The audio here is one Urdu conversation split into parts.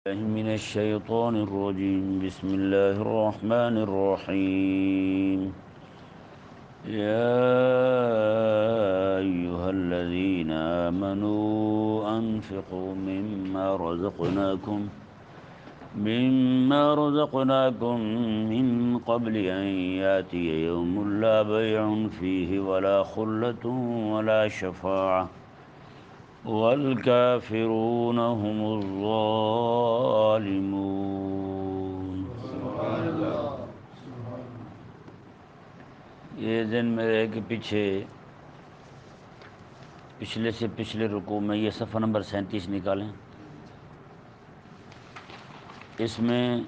من الشيطان الرجيم بسم الله الرحمن الرحيم يا أيها الذين آمنوا أنفقوا مما رزقناكم من قبل أن يأتي يوم لا بيع فيه ولا خلة ولا شفاعة والکافرون هم الظالمون۔ یہ ذہن میں رہے کہ پچھلے سے پچھلے رکوع میں یہ صفحہ نمبر 37 نکالیں، اس میں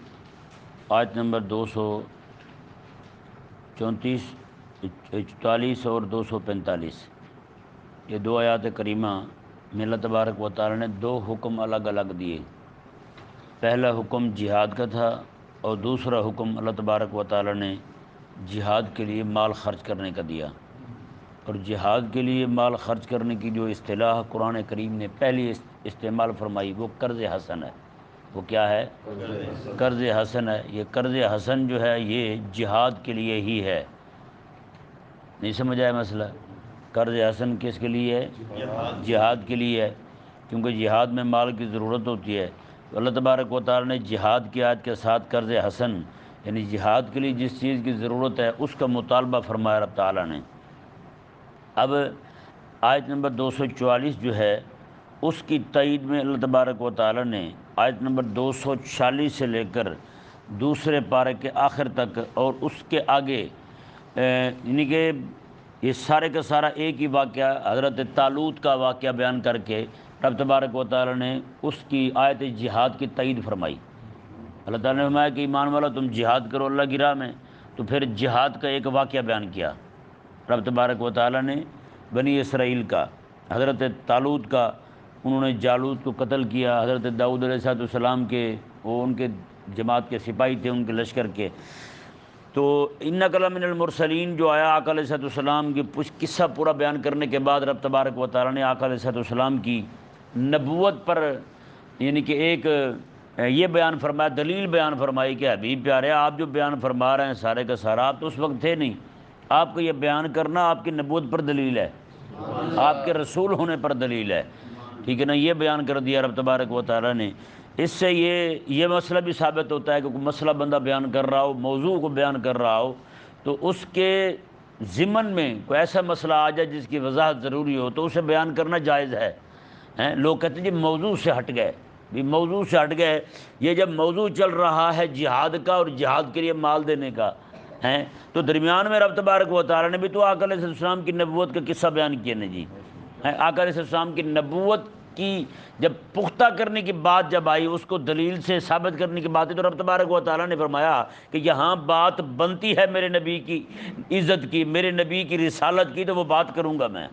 آیت نمبر 244 اور 245 یہ دو آیات کریمہ میں اللہ تبارک و تعالی نے دو حکم الگ الگ دیے۔ پہلا حکم جہاد کا تھا اور دوسرا حکم اللہ تبارک و تعالی نے جہاد کے لیے مال خرچ کرنے کا دیا۔ اور جہاد کے لیے مال خرچ کرنے کی جو اصطلاح قرآن کریم نے پہلی استعمال فرمائی وہ قرض حسن ہے۔ وہ کیا ہے؟ قرض حسن ہے۔ یہ قرض حسن جو ہے یہ جہاد کے لیے ہی ہے۔ نہیں سمجھ آیا مسئلہ؟ قرض حسن کس کے لیے ہے؟ جہاد کے لیے ہے، کیونکہ جہاد میں مال کی ضرورت ہوتی ہے۔ تو اللہ تبارک و تعالی نے جہاد کی آیت کے ساتھ قرض حسن یعنی جہاد کے لیے جس چیز کی ضرورت ہے اس کا مطالبہ فرمایا رب تعالی نے۔ اب آیت نمبر 244 جو ہے اس کی تائید میں اللہ تبارک و تعالی نے آیت نمبر 246 سے لے کر دوسرے پارے کے آخر تک اور اس کے آگے یعنی کہ یہ سارے کا سارا ایک ہی واقعہ حضرت طالوت کا واقعہ بیان کر کے رب تبارک و تعالی نے اس کی آیت جہاد کی تائید فرمائی۔ اللہ تعالی نے فرمایا کہ ایمان والا تم جہاد کرو اللہ کی راہ میں، تو پھر جہاد کا ایک واقعہ بیان کیا رب تبارک و تعالی نے بنی اسرائیل کا، حضرت طالوت کا، انہوں نے جالوت کو قتل کیا، حضرت داؤد علیہ السلام کے وہ ان کے جماعت کے سپاہی تھے ان کے لشکر کے۔ تو انک لمن المرسلین جو آیا آقا علیہ السلام کی قصہ پورا بیان کرنے کے بعد رب تبارک و تعالی نے آقا علیہ السلام کی نبوت پر یعنی کہ ایک یہ بیان فرمایا، دلیل بیان فرمائی کہ حبیب پیارے آپ جو بیان فرما رہے ہیں سارے کا سارا، آپ تو اس وقت تھے نہیں، آپ کو یہ بیان کرنا آپ کی نبوت پر دلیل ہے، آپ کے رسول ہونے پر دلیل ہے، ٹھیک ہے نا؟ یہ بیان کر دیا رب تبارک و تعالی نے۔ اس سے یہ مسئلہ بھی ثابت ہوتا ہے کہ کوئی مسئلہ بندہ بیان کر رہا ہو، موضوع کو بیان کر رہا ہو، تو اس کے ضمن میں کوئی ایسا مسئلہ آ جائے جس کی وضاحت ضروری ہو تو اسے بیان کرنا جائز ہے۔ لوگ کہتے ہیں جی موضوع سے ہٹ گئے، بھی موضوع سے ہٹ گئے، یہ جب موضوع چل رہا ہے جہاد کا اور جہاد کے لیے مال دینے کا ہے تو درمیان میں رب تبارک و تعالی نے بھی تو آقا علیہ السلام کی نبوت کا قصہ بیان کیا نا جی۔ آقا علیہ السلام کی نبوت کی جب پختہ کرنے کی بات جب آئی، اس کو دلیل سے ثابت کرنے کی بات ہے، تو رب تبارک و تعالی نے فرمایا کہ یہاں بات بنتی ہے میرے نبی کی عزت کی، میرے نبی کی رسالت کی، تو وہ بات کروں گا میں۔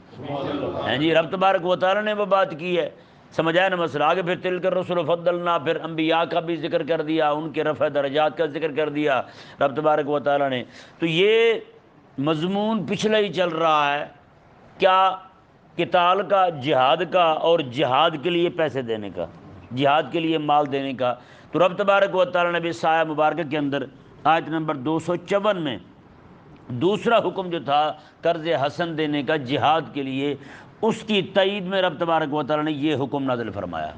جی رب تبارک و تعالی نے وہ بات کی ہے، سمجھ آیا نا مسئلہ؟ آگے پھر تلک الرسل فضلنا، پھر انبیاء کا بھی ذکر کر دیا، ان کے رفع درجات کا ذکر کر دیا رب تبارک و تعالی نے۔ تو یہ مضمون پچھلا ہی چل رہا ہے، کیا؟ قتال کا، جہاد کا، اور جہاد کے لیے پیسے دینے کا، جہاد کے لیے مال دینے کا۔ تو رب تبارک و تعالی نے بھی اس آیہ مبارکہ کے اندر آیت نمبر 254 میں دوسرا حکم جو تھا قرض حسن دینے کا جہاد کے لیے، اس کی تائید میں رب تبارک و تعالی نے یہ حکم نازل فرمایا۔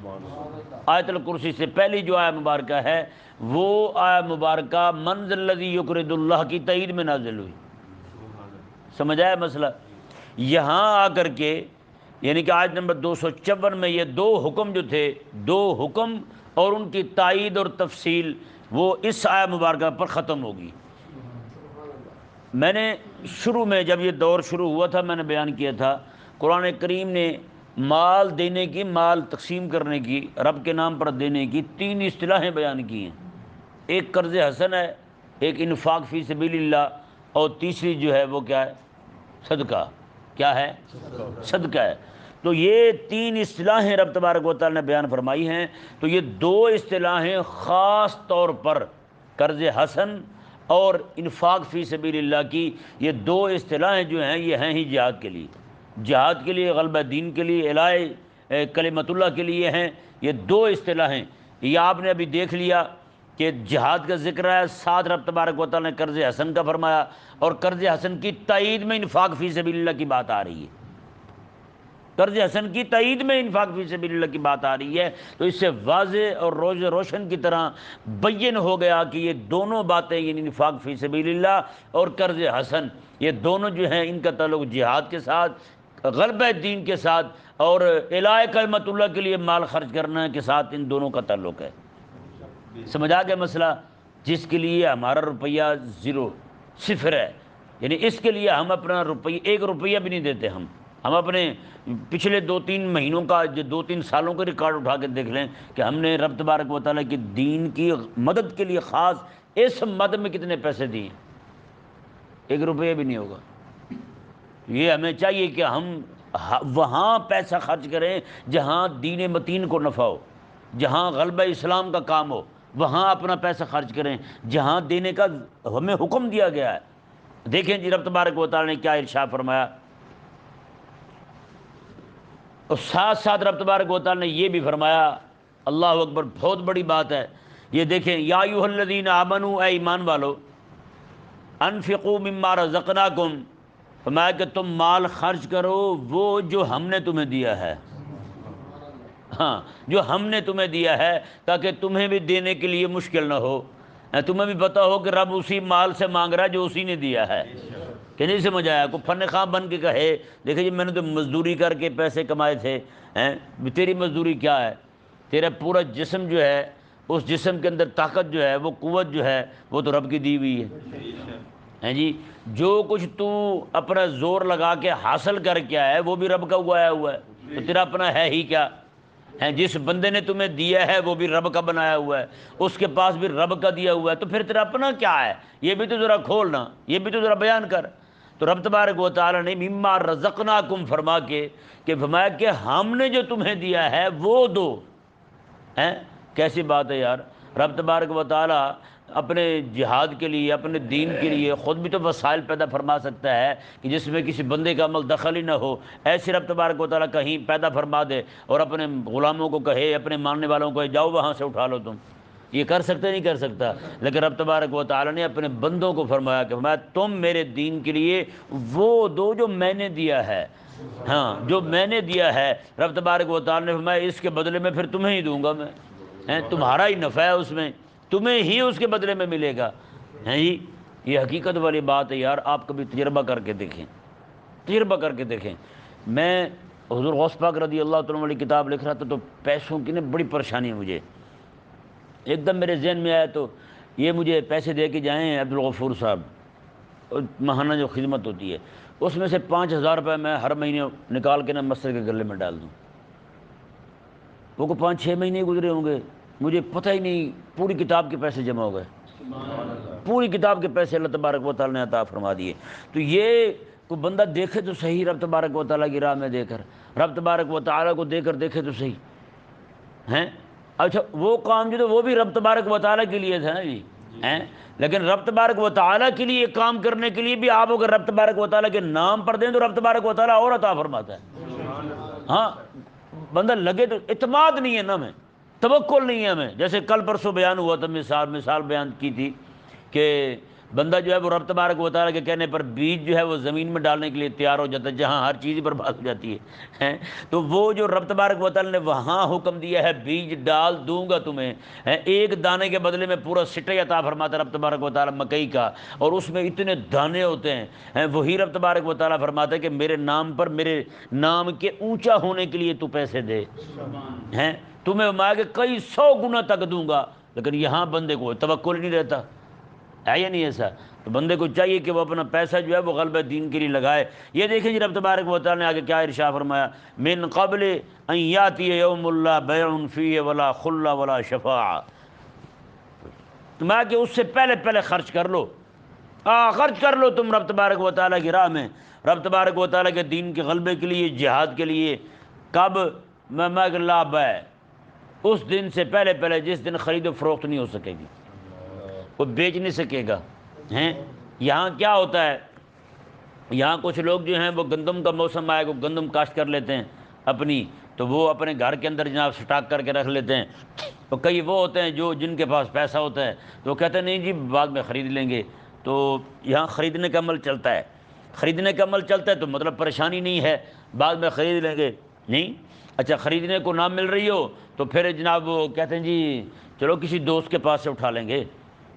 آیت الکرسی سے پہلی جو آیہ مبارکہ ہے وہ آیہ مبارکہ من ذا الذی یقرض اللہ کی تائید میں نازل ہوئی۔ سمجھ آیا مسئلہ؟ یہاں آ کر کے یعنی کہ آیت نمبر 254 میں یہ دو حکم جو تھے، دو حکم اور ان کی تائید اور تفصیل وہ اس آیہ مبارکہ پر ختم ہوگی۔ میں نے شروع میں جب یہ دور شروع ہوا تھا میں نے بیان کیا تھا قرآن کریم نے مال دینے کی، مال تقسیم کرنے کی، رب کے نام پر دینے کی 3 اصطلاحیں بیان کی ہیں۔ ایک قرض حسن ہے، ایک انفاق فی سبیل اللہ، اور تیسری جو ہے وہ کیا ہے؟ صدقہ۔ کیا ہے؟ صدقہ ہے۔ تو یہ 3 اصطلاحیں رب تبارک و تعالی نے بیان فرمائی ہیں۔ تو یہ 2 اصطلاحیں خاص طور پر قرض حسن اور انفاق فی سبیل اللہ کی، یہ 2 اصطلاحیں جو ہیں یہ ہیں ہی جہاد کے لیے، جہاد کے لیے، غلبہ دین کے لیے، اعلاء کلمت اللہ کے لیے ہیں۔ یہ 2 اصطلاحیں یہ آپ نے ابھی دیکھ لیا کہ جہاد کا ذکر ہے، ساتھ رب تبارک و تعالیٰ نے قرض حسن کا فرمایا، اور قرض حسن کی تائید میں انفاق فی سبیل اللہ کی بات آ رہی ہے، قرض حسن کی تائید میں انفاق فی سبیل اللہ کی بات آ رہی ہے۔ تو اس سے واضح اور روشن کی طرح بین ہو گیا کہ یہ دونوں باتیں، یعنی انفاق فی سبیل اللہ اور قرض حسن، یہ دونوں جو ہیں ان کا تعلق جہاد کے ساتھ، غلبہ دین کے ساتھ، اور اعلاء کلمت اللہ کے لیے مال خرچ کرنے کے ساتھ ان دونوں کا تعلق ہے۔ سمجھ آ گیا مسئلہ؟ جس کے لیے ہمارا روپیہ زیرو، صفر ہے، یعنی اس کے لیے ہم اپنا روپیہ، ایک روپیہ بھی نہیں دیتے، ہم اپنے پچھلے 2-3 مہینوں کا، جو 2-3 سالوں کے ریکارڈ اٹھا کے دیکھ لیں کہ ہم نے رب تبارک و تعالیٰ کی دین کی مدد کے لیے خاص اس مد میں کتنے پیسے دیے، ایک روپیہ بھی نہیں ہوگا۔ یہ ہمیں چاہیے کہ ہم وہاں پیسہ خرچ کریں جہاں دین متین کو نفع ہو، جہاں غلبہ اسلام کا کام ہو، وہاں اپنا پیسہ خرچ کریں جہاں دینے کا ہمیں حکم دیا گیا ہے۔ دیکھیں جی رب تبارک و تعالیٰ نے کیا ارشاد فرمایا، اور ساتھ ساتھ رب تبارک و تعالیٰ نے یہ بھی فرمایا، اللہ اکبر، بہت بڑی بات ہے یہ، دیکھیں، یا ایھا الذین آمنوا، اے ایمان والو، انفقوا مما رزقناکم، فرمایا کہ تم مال خرچ کرو وہ جو ہم نے تمہیں دیا ہے، ہاں جو ہم نے تمہیں دیا ہے، تاکہ تمہیں بھی دینے کے لیے مشکل نہ ہو، تمہیں بھی پتہ ہو کہ رب اسی مال سے مانگ رہا ہے جو اسی نے دیا ہے۔ کہ نہیں سمجھ آیا؟ کوئی فن خواہ بن کے کہے دیکھیں جی میں نے تو مزدوری کر کے پیسے کمائے تھے، تیری مزدوری کیا ہے؟ تیرا پورا جسم جو ہے، اس جسم کے اندر طاقت جو ہے، وہ قوت جو ہے، وہ تو رب کی دی ہوئی ہے جی۔ جو کچھ تو اپنا زور لگا کے حاصل کر کے آیا ہے وہ بھی رب کا اگایا ہوا ہے، تو تیرا اپنا ہے ہی کیا ہے؟ جس بندے نے تمہیں دیا ہے وہ بھی رب کا بنایا ہوا ہے، اس کے پاس بھی رب کا دیا ہوا ہے، تو پھر تیرا اپنا کیا ہے؟ یہ بھی تو ذرا کھولنا، یہ بھی تو ذرا بیان کر۔ تو رب تبارک و تعالیٰ نے مما رزقناکم فرما کے کہ فرمایا کہ ہم نے جو تمہیں دیا ہے وہ دو۔ کیسی بات ہے یار؟ رب تبارک و تعالیٰ اپنے جہاد کے لیے، اپنے دین کے لیے خود بھی تو وسائل پیدا فرما سکتا ہے کہ جس میں کسی بندے کا عمل دخل ہی نہ ہو، ایسے رب تبارک و تعالیٰ کہیں پیدا فرما دے اور اپنے غلاموں کو کہے، اپنے ماننے والوں کو کہے جاؤ وہاں سے اٹھا لو تم۔ یہ کر سکتے نہیں کر سکتا، لیکن رب تبارک و تعالیٰ نے اپنے بندوں کو فرمایا کہ فرمایا تم میرے دین کے لیے وہ دو جو میں نے دیا ہے، ہاں جو میں نے دیا ہے۔ رب تبارک و تعالیٰ نے فرمایا اس کے بدلے میں پھر تمہیں ہی دوں گا میں، تمہارا ہی نفع ہے اس میں، تمہیں ہی اس کے بدلے میں ملے گا۔ جی یہ حقیقت والی بات ہے یار، آپ کبھی تجربہ کر کے دیکھیں، تجربہ کر کے دیکھیں۔ میں حضور غوث پاک رضی اللہ تعالیٰ والی کتاب لکھ رہا تھا تو پیسوں کی نا بڑی پریشانی ہے مجھے، ایک دم میرے ذہن میں آیا تو یہ مجھے پیسے دے کے جائیں عبدالغفور صاحب، ماہانہ جو خدمت ہوتی ہے اس میں سے 5,000 روپے میں ہر مہینے نکال کے نا مسجد کے گلے میں ڈال دوں۔ وہ کو 5-6 مہینے گزرے ہوں گے، مجھے پتہ ہی نہیں پوری کتاب کے پیسے جمع ہو گئے، پوری کتاب کے پیسے اللہ تبارک و تعالیٰ نے عطا فرما دیے۔ تو یہ کوئی بندہ دیکھے تو صحیح، رب تبارک و تعالیٰ کی راہ میں دے کر، رب تبارک و تعالیٰ کو دے کر دیکھے تو صحیح ہیں۔ اچھا وہ کام جو وہ بھی رب تبارک و تعالیٰ کے لیے تھا نا جی، لیکن رب تبارک و تعالیٰ کے لیے کام کرنے کے لیے بھی آپ اگر رب تبارک و تعالیٰ کے نام پر دیں تو رب تبارک و تعالیٰ اور عطا فرماتا ہے۔ ہاں بندہ لگے تو، اعتماد نہیں ہے نا ہمیں، توکل نہیں ہے ہمیں۔ جیسے کل پرسوں بیان ہوا تھا، مثال بیان کی تھی کہ بندہ جو ہے وہ رب تبارک و تعالیٰ کے کہنے پر بیج جو ہے وہ زمین میں ڈالنے کے لیے تیار ہو جاتا ہے جہاں ہر چیز برباد ہو جاتی ہے، تو وہ جو رب تبارک و تعالیٰ نے وہاں حکم دیا ہے بیج ڈال دوں گا تمہیں، ایک دانے کے بدلے میں پورا سٹے عطا فرماتا ہے رب تبارک و تعالیٰ مکئی کا، اور اس میں اتنے دانے ہوتے ہیں، وہی رب تبارک و تعالیٰ فرماتا ہے کہ میرے نام پر، میرے نام کے اونچا ہونے کے لیے تو پیسے دے، تمہیں میں کہ کئی 100 گنا تک دوں گا، لیکن یہاں بندے کو توکل نہیں رہتا ہے یا نہیں ایسا؟ تو بندے کو چاہیے کہ وہ اپنا پیسہ جو ہے وہ غلبہ دین کے لیے لگائے۔ یہ دیکھیں جی رب تبارک و تعالیٰ نے آگے کیا ارشاد فرمایا، من قبل ان یاتی یوم لا بیع فیہ ولا خلہ ولا شفاعہ، تو میں کہ اس سے پہلے خرچ کر لو، خرچ کر لو تم رب تبارک و تعالیٰ کی راہ میں، رب تبارک و تعالیٰ کے دین کے غلبے کے لیے، جہاد کے لیے۔ کب؟ میں لا بیع، اس دن سے پہلے جس دن خرید و فروخت نہیں ہو سکے گی، کوئی بیچ نہیں سکے گا۔ یہاں کیا ہوتا ہے، یہاں کچھ لوگ جو ہیں وہ گندم کا موسم آئے کو گندم کاشت کر لیتے ہیں اپنی، تو وہ اپنے گھر کے اندر جناب سٹاک کر کے رکھ لیتے ہیں، تو کئی وہ ہوتے ہیں جن کے پاس پیسہ ہوتا ہے تو وہ کہتے ہیں نہیں جی بعد میں خرید لیں گے، تو یہاں خریدنے کا عمل چلتا ہے، خریدنے کا عمل چلتا ہے تو مطلب پریشانی نہیں ہے، بعد میں خرید لیں گے نہیں۔ اچھا خریدنے کو نہ مل رہی ہو تو پھر جناب وہ کہتے ہیں جی چلو کسی دوست کے پاس سے اٹھا لیں گے۔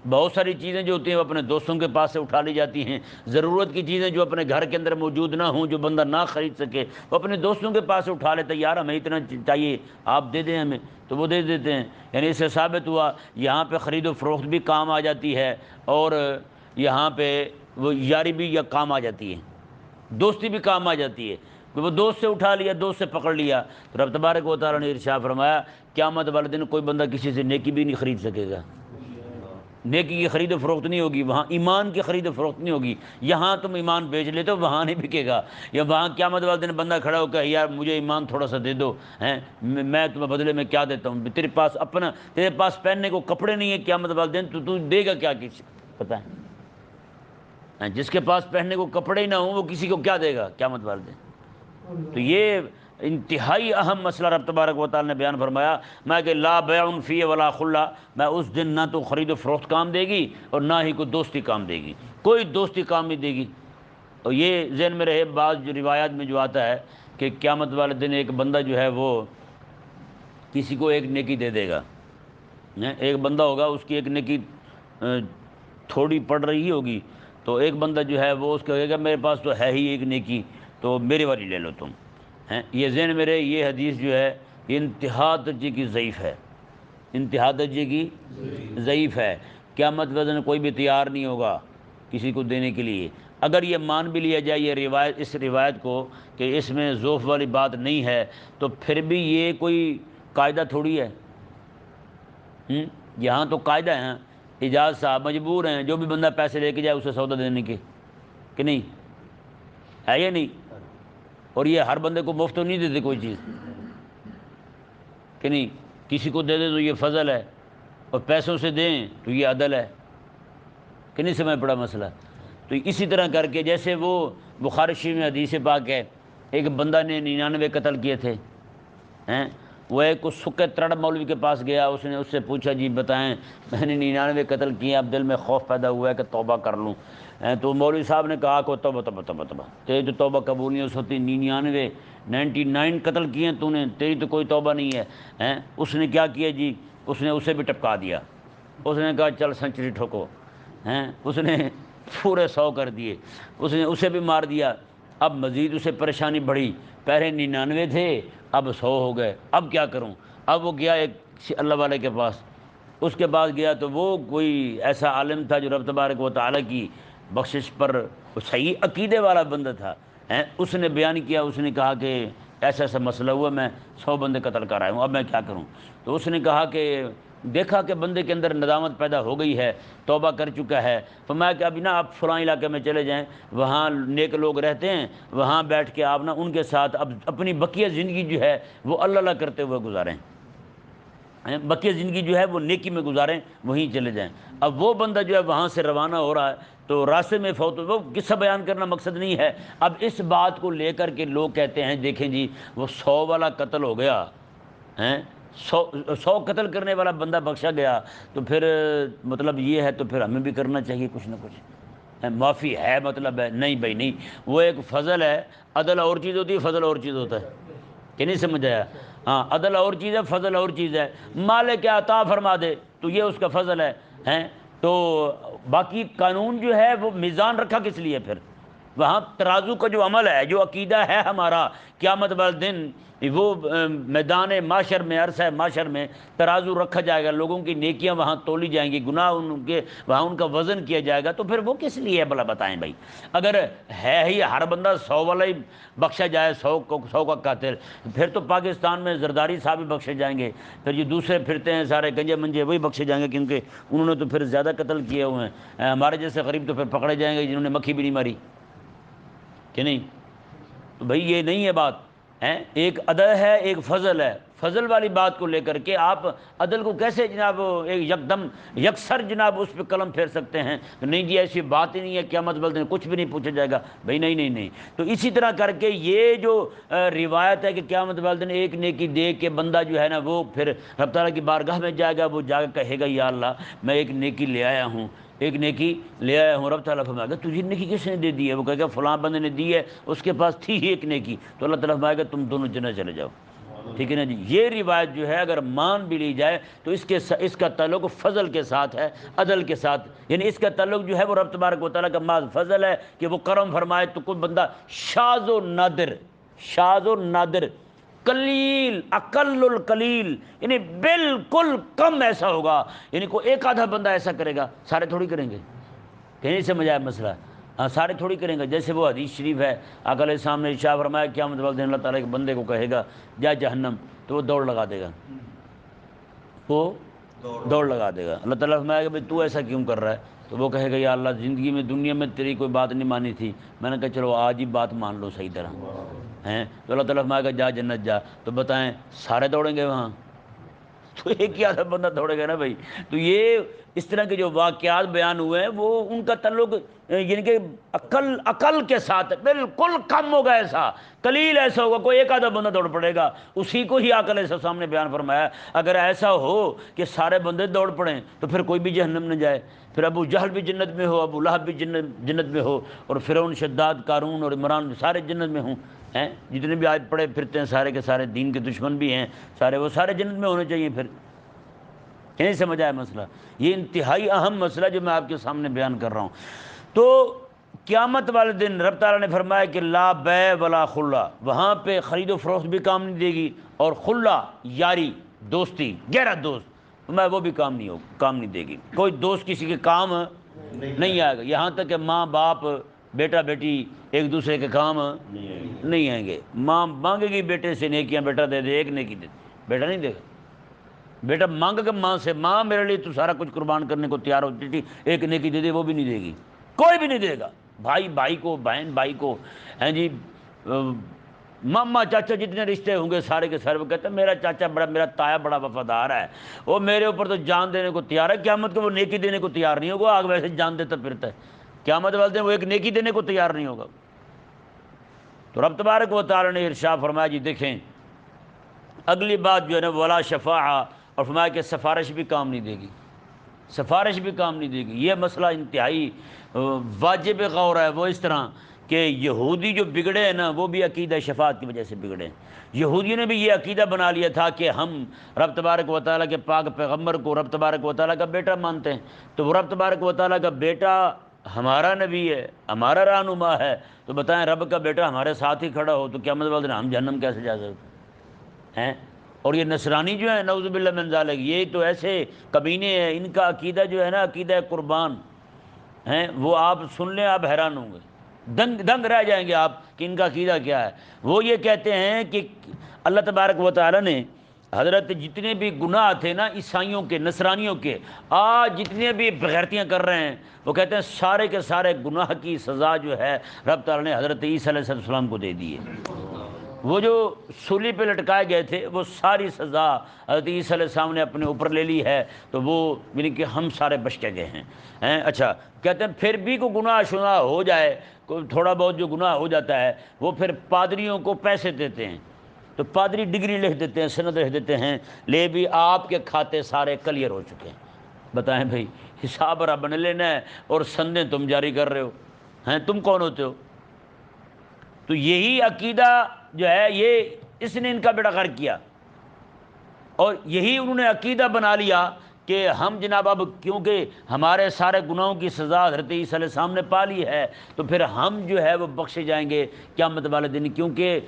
بہت ساری چیزیں جو ہوتی ہیں وہ اپنے دوستوں کے پاس سے اٹھا لی جاتی ہیں، ضرورت کی چیزیں جو اپنے گھر کے اندر موجود نہ ہوں، جو بندہ نہ خرید سکے، وہ اپنے دوستوں کے پاس سے اٹھا لیتا ہے، یار ہمیں اتنا چاہیے آپ دے دیں ہمیں، تو وہ دے دیتے ہیں۔ یعنی اس سے ثابت ہوا یہاں پہ خرید و فروخت بھی کام آ جاتی ہے، اور یہاں پہ وہ یاری بھی یا کام آ جاتی ہے، دوستی بھی کام آ جاتی ہے، کہ وہ دوست سے اٹھا لیا، دوست سے پکڑ لیا۔ تو رب تبارک و تعالیٰ نے ارشاد فرمایا قیامت والے دن کوئی بندہ کسی سے نیکی بھی نہیں خرید سکے گا، نیکی کی خرید و فروخت نہیں ہوگی، وہاں ایمان کی خرید و فروخت نہیں ہوگی۔ یہاں تم ایمان بیچ لیتے ہو، وہاں نہیں بکے گا، یا وہاں قیامت والے دن بندہ کھڑا ہو کہ یار مجھے ایمان تھوڑا سا دے دو، ہیں میں تمہیں بدلے میں کیا دیتا ہوں، تیرے پاس پہننے کو کپڑے نہیں ہیں قیامت والے دن، تو دے گا کیا کسی پتہ ہے؟ جس کے پاس پہننے کو کپڑے ہی نہ ہوں وہ کسی کو کیا دے گا قیامت والے دن؟ تو یہ انتہائی اہم مسئلہ رب تبارک و تعالی نے بیان فرمایا، میں کہ لا بیع فی ولا خلا، میں اس دن نہ تو خرید و فروخت کام دے گی اور نہ ہی کوئی دوستی کام دے گی، کوئی دوستی کام نہیں دے گی۔ اور یہ ذہن میں رہے، بعض جو روایات میں جو آتا ہے کہ قیامت والے دن ایک بندہ جو ہے وہ کسی کو ایک نیکی دے دے گا، ایک بندہ ہوگا اس کی ایک نیکی تھوڑی پڑ رہی ہوگی، تو ایک بندہ جو ہے وہ اس کو کہے گا میرے پاس تو ہے ہی ایک نیکی، تو میرے والی لے لو تم، ہیں یہ ذہن میں رہے۔ یہ حدیث جو ہے یہ انتہا درجے کی ضعیف ہے، انتہا درجے کی ضعیف ہے۔ قیامت والے دن کوئی بھی تیار نہیں ہوگا کسی کو دینے کے لیے۔ اگر یہ مان بھی لیا جائے یہ روایت، اس روایت کو کہ اس میں ذوف والی بات نہیں ہے، تو پھر بھی یہ کوئی قاعدہ تھوڑی ہے۔ یہاں تو قاعدہ ہیں، اجاز صاحب مجبور ہیں جو بھی بندہ پیسے لے کے جائے اسے سودا دینے کے، کہ نہیں ہے یہ نہیں؟ اور یہ ہر بندے کو مفت تو نہیں دیتے کوئی چیز، کہ نہیں؟ کسی کو دے دے تو یہ فضل ہے، اور پیسوں سے دیں تو یہ عدل ہے، کہ نہیں سمجھ پڑا مسئلہ؟ تو اسی طرح کر کے جیسے وہ بخاری شریف میں حدیث پاک ہے، ایک بندہ نے 99 قتل کیے تھے، ہیں وہ ایک سکے ترڑ مولوی کے پاس گیا، اس نے اس سے پوچھا جی بتائیں میں نے 99 قتل کیے، اب دل میں خوف پیدا ہوا ہے کہ توبہ کر لوں، تو مولوی صاحب نے کہا کہ توبہ توبہ توبہ توبہ، تیری تو توبہ قبول نہیں ہو سکتی، 99 قتل کیے ہیں تو نے، تیری تو کوئی توبہ نہیں ہے۔ اس نے کیا کیا جی، اس نے اسے بھی ٹپکا دیا، اس نے کہا چل سنچری ٹھوکو، اس نے پورے 100 کر دیے، اس نے اسے بھی مار دیا۔ اب مزید اسے پریشانی بڑھی، پہلے 99 تھے اب 100 ہو گئے، اب کیا کروں؟ اب وہ گیا ایک اللہ والے کے پاس، اس کے پاس گیا تو وہ کوئی ایسا عالم تھا جو رب تبارک و تعالیٰ کی بخشش پر صحیح عقیدے والا بندہ تھا، اس نے بیان کیا، اس نے کہا کہ ایسا ایسا مسئلہ ہوا، میں 100 بندے قتل کر آیا ہوں، اب میں کیا کروں؟ تو اس نے کہا کہ دیکھا کہ بندے کے اندر ندامت پیدا ہو گئی ہے، توبہ کر چکا ہے، فرمایا کہ ابھی نا آپ فلاں علاقے میں چلے جائیں، وہاں نیک لوگ رہتے ہیں، وہاں بیٹھ کے آپ نا ان کے ساتھ اب اپنی بقیہ زندگی جو ہے وہ اللہ اللہ کرتے ہوئے گزاریں، بقیہ زندگی جو ہے وہ نیکی میں گزاریں، وہیں چلے جائیں۔ اب وہ بندہ جو ہے وہاں سے روانہ ہو رہا ہے تو راستے میں فوت، وہ قصہ بیان کرنا مقصد نہیں ہے، اب اس بات کو لے کر کے لوگ کہتے ہیں دیکھیں جی وہ 100 والا قتل ہو گیا، 100 قتل کرنے والا بندہ بخشا گیا، تو پھر مطلب یہ ہے تو پھر ہمیں بھی کرنا چاہیے کچھ نہ کچھ، معافی ہے مطلب ہے نہیں بھائی نہیں، وہ ایک فضل ہے، عدل اور چیز ہوتی ہے، فضل اور چیز ہوتا ہے، کہ نہیں سمجھ آیا؟ ہاں عدل اور چیز ہے، فضل اور چیز ہے، مالک عطا فرما دے تو یہ اس کا فضل ہے، تو باقی قانون جو ہے وہ میزان رکھا کس لیے؟ پھر وہاں ترازو کا جو عمل ہے، جو عقیدہ ہے ہمارا، قیامت والے دن وہ میدان معاشر میں، عرصہ معاشر میں ترازو رکھا جائے گا، لوگوں کی نیکیاں وہاں تولی جائیں گی، گناہ ان کے وہاں ان کا وزن کیا جائے گا، تو پھر وہ کس لیے ہے بھلا بتائیں بھائی؟ اگر ہے ہی ہر بندہ 100 والا ہی بخشا جائے، 100 کا قاتل، پھر تو پاکستان میں زرداری صاحب بھی بخشے جائیں گے، پھر یہ دوسرے پھرتے ہیں سارے گنجے منجے وہی بخشے جائیں گے، کیونکہ انہوں نے تو پھر زیادہ قتل کیے ہوئے ہیں، ہمارے جیسے غریب تو پھر پکڑے جائیں گے جنہوں نے مکھی بھی نہیں ماری، کہ نہیں؟ تو بھائی یہ نہیں ہے بات، ایک عدل ہے ایک فضل ہے، فضل والی بات کو لے کر کے آپ عدل کو کیسے جناب ایک یکدم یکسر جناب اس پہ قلم پھیر سکتے ہیں کہ نہیں جی ایسی بات ہی نہیں ہے، قیامت والے دن کچھ بھی نہیں پوچھا جائے گا؟ بھائی نہیں نہیں نہیں۔ تو اسی طرح کر کے یہ جو روایت ہے کہ قیامت والے دن ایک نیکی دے کے بندہ جو ہے نا وہ پھر رب تعالیٰ کی بارگاہ میں جائے گا، وہ جا کے کہے گا یا اللہ میں ایک نیکی لے آیا ہوں، ایک نیکی لے آیا ہوں۔ رب تعالیٰ فرمائے گا تجھے نیکی کس نے دے دی ہے؟ وہ کہے گا فلاں بندے نے دی ہے، اس کے پاس تھی ہی ایک نیکی۔ تو اللہ تعالیٰ فرمائے گا تم دونوں جنت چلے جاؤ۔ ٹھیک ہے نا جی؟ یہ روایت جو ہے اگر مان بھی لی جائے تو اس کا تعلق فضل کے ساتھ ہے، عدل کے ساتھ، یعنی اس کا تعلق جو ہے وہ رب تبارک و تعالیٰ کا محض فضل ہے کہ وہ کرم فرمائے تو کوئی بندہ شاذ و نادر قلیل اقل القلیل یعنی بالکل کم ایسا ہوگا، یعنی کوئی ایک آدھا بندہ ایسا کرے گا، سارے تھوڑی کریں گے۔ کہ نہیں سمجھ آیا مسئلہ؟ ہاں سارے تھوڑی کریں گے۔ جیسے وہ حدیث شریف ہے آقا علیہ السلام نے ارشاد فرمایا قیامت والے دن اللہ تعالیٰ کے بندے کو کہے گا جا جہنم، تو وہ دوڑ لگا دے گا، وہ دوڑ لگا دے گا۔ اللہ تعالیٰ فرمائے گا بھائی تو ایسا کیوں کر رہا ہے؟ تو وہ کہے گا یا اللہ زندگی میں دنیا میں تیری کوئی بات نہیں مانی تھی، میں نے کہا چلو آج ہی بات مان لو صحیح طرح ہیں۔ تو اللہ تعالیٰ فرمائے گا جا جنت جا۔ تو بتائیں سارے دوڑیں گے وہاں؟ تو ایک ہی آدھا بندہ دوڑے گا نا بھائی۔ تو یہ اس طرح کے جو واقعات بیان ہوئے ہیں وہ ان کا تعلق یعنی کہ عقل کے ساتھ ہے، بالکل کم ہوگا، ایسا قلیل ایسا ہوگا، کوئی ایک آدھا بندہ دوڑ پڑے گا، اسی کو ہی آقا علیہ السلام نے بیان فرمایا اگر ایسا ہو کہ سارے بندے دوڑ پڑیں تو پھر کوئی بھی جہنم نہ جائے، پھر ابو جہل بھی جنت میں ہو، ابو لہب بھی جنت میں ہو، اور فرعون، شداد، قارون اور عمران سارے جنت میں ہوں ہیں، جتنے بھی آج پڑے پھرتے ہیں سارے کے سارے دین کے دشمن بھی ہیں سارے، وہ سارے جنت میں ہونے چاہیے۔ پھر نہیں سمجھ آیا مسئلہ؟ یہ انتہائی اہم مسئلہ جو میں آپ کے سامنے بیان کر رہا ہوں۔ تو قیامت والے دن رب تعالیٰ نے فرمایا کہ لا بیع ولا خلا، وہاں پہ خرید و فروخت بھی کام نہیں دے گی، اور خلا یاری دوستی گہرا دوست میں وہ بھی کام نہیں دے گی، کوئی دوست کسی کے کام نہیں آئے گا، یہاں تک کہ ماں باپ بیٹا بیٹی ایک دوسرے کے کام نہیں آئیں گے۔ ماں مانگے گی بیٹے سے نیکیاں، بیٹا دے دے، ایک نیکی دے، بیٹا نہیں دے گا۔ بیٹا مانگے گا ماں سے ماں میرے لیے تو سارا کچھ قربان کرنے کو تیار ہوتی تھی، ایک نیکی دے دے، وہ بھی نہیں دے گی، کوئی بھی نہیں دے گا۔ بھائی بھائی کو، بہن بھائی کو، ہیں جی ماما چاچا جتنے رشتے ہوں گے سارے کے سارے وہ کہتے ہیں میرا چاچا بڑا، میرا تایا بڑا وفادار ہے، وہ میرے اوپر تو جان دینے کو تیار ہے، قیامت کو وہ نیکی دینے کو تیار نہیں ہوگا، آگ ویسے جان دیتا پھرتا ہے، قیامت والے دن وہ ایک نیکی دینے کو تیار نہیں ہوگا۔ تو رب تبارک و تعالی نے ارشاد فرمایا جی دیکھیں اگلی بات جو ہے نا ولا شفاعہ، اور فرمایا کہ سفارش بھی کام نہیں دے گی، سفارش بھی کام نہیں دے گی۔ یہ مسئلہ انتہائی واجب غور ہے۔ وہ اس طرح کہ یہودی جو بگڑے ہیں نا وہ بھی عقیدہ شفاعت کی وجہ سے بگڑے ہیں۔ یہودیوں نے بھی یہ عقیدہ بنا لیا تھا کہ ہم رب تبارک و تعالیٰ کے پاک پیغمبر کو رب تبارک و تعالیٰ کا بیٹا مانتے ہیں، تو وہ رب تبارک و تعالیٰ کا بیٹا ہمارا نبی ہے، ہمارا رہنما ہے، تو بتائیں رب کا بیٹا ہمارے ساتھ ہی کھڑا ہو تو قیامت والے دن ہم جہنم کیسے جا سکتے ہیں؟ اور یہ نصرانی جو ہے نعوذ باللہ من ذالک، یہ تو ایسے کمینے ہیں، ان کا عقیدہ جو ہے نا عقیدہ قربان ہیں، وہ آپ سن لیں آپ حیران ہوں گے، دنگ رہ جائیں گے آپ کہ ان کا عقیدہ کیا ہے۔ وہ یہ کہتے ہیں کہ اللہ تبارک و تعالیٰ نے حضرت جتنے بھی گناہ تھے نا عیسائیوں کے، نصرانیوں کے، آج جتنے بھی بغیرتیاں کر رہے ہیں، وہ کہتے ہیں سارے کے سارے گناہ کی سزا جو ہے رب تعالیٰ نے حضرت عیسیٰ علیہ السلام کو دے دی ہے۔ وہ جو سولی پہ لٹکائے گئے تھے وہ ساری سزا حضرت عیسیٰ علیہ السلام نے اپنے اوپر لے لی ہے، تو وہ یعنی کہ ہم سارے بچ کے گئے ہیں۔ اچھا کہتے ہیں پھر بھی کوئی گناہ شناہ ہو جائے، کوئی تھوڑا بہت جو گناہ ہو جاتا ہے، وہ پھر پادریوں کو پیسے دیتے ہیں، تو پادری ڈگری لکھ دیتے ہیں، سند لکھ دیتے ہیں، لے بھی آپ کے کھاتے سارے کلیئر ہو چکے ہیں۔ بتائیں بھائی حساب رب نے لینا ہے اور سندیں تم جاری کر رہے ہو، ہیں تم کون ہوتے ہو؟ تو یہی عقیدہ جو ہے یہ اس نے ان کا بیڑا غرق کیا، اور یہی انہوں نے عقیدہ بنا لیا کہ ہم جناب اب کیونکہ ہمارے سارے گناہوں کی سزا حضرت عیسیٰ علیہ السلام نے پا لی ہے تو پھر ہم جو ہے وہ بخشے جائیں گے قیامت والے دن، کیونکہ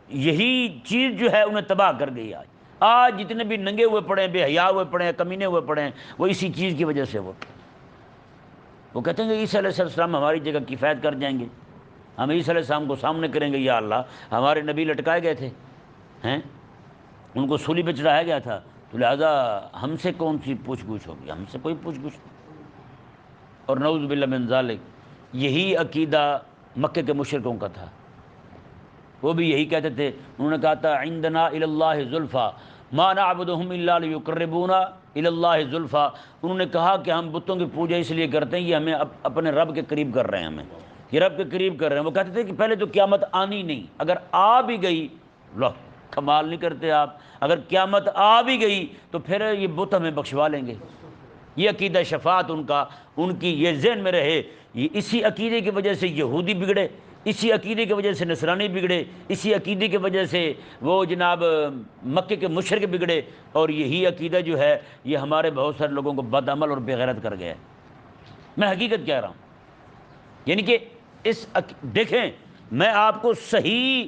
یہی چیز جو ہے انہیں تباہ کر گئی۔ آج جتنے بھی ننگے ہوئے پڑے ہیں، بے حیا ہوئے پڑے ہیں، کمینے ہوئے پڑے ہیں، وہ اسی چیز کی وجہ سے وہ کہتے ہیں کہ عیسیٰ علیہ السلام ہماری جگہ کفایت کر جائیں گے، ہم عیسیٰ علیہ السلام کو سامنے کریں گے، یا اللہ ہمارے نبی لٹکائے گئے تھے، ہیں ان کو سولی پہ چڑھایا گیا تھا، تو لہذا ہم سے کون سی پوچھ گچھ ہوگی، ہم سے کوئی پوچھ گچھ نہیں۔ اور نعوذ باللہ من ذالک یہی عقیدہ مکے کے مشرکوں کا تھا، وہ بھی یہی کہتے تھے، انہوں نے کہا تھا عندنا الی اللہ زلفیٰ ما نعبدہم الا لیقربونا الی اللہ زلفیٰ، انہوں نے کہا کہ ہم بتوں کی پوجا اس لیے کرتے ہیں، یہ ہمیں اپنے رب کے قریب کر رہے ہیں، ہمیں یہ رب کے قریب کر رہے ہیں۔ وہ کہتے تھے کہ پہلے تو قیامت آنی نہیں، اگر آ بھی گئی، لو کمال نہیں کرتے آپ، اگر قیامت آ بھی گئی تو پھر یہ بت ہمیں بخشوا لیں گے۔ یہ عقیدہ شفاعت ان کی یہ ذہن میں رہے۔ یہ اسی عقیدے کی وجہ سے یہودی بگڑے، اسی عقیدے کی وجہ سے نصرانی بگڑے، اسی عقیدے کی وجہ سے وہ جناب مکے کے مشرک بگڑے، اور یہی عقیدہ جو ہے یہ ہمارے بہت سارے لوگوں کو بد عمل اور بے غیرت کر گیا ہے۔ میں حقیقت کہہ رہا ہوں، یعنی کہ دیکھیں، میں آپ کو صحیح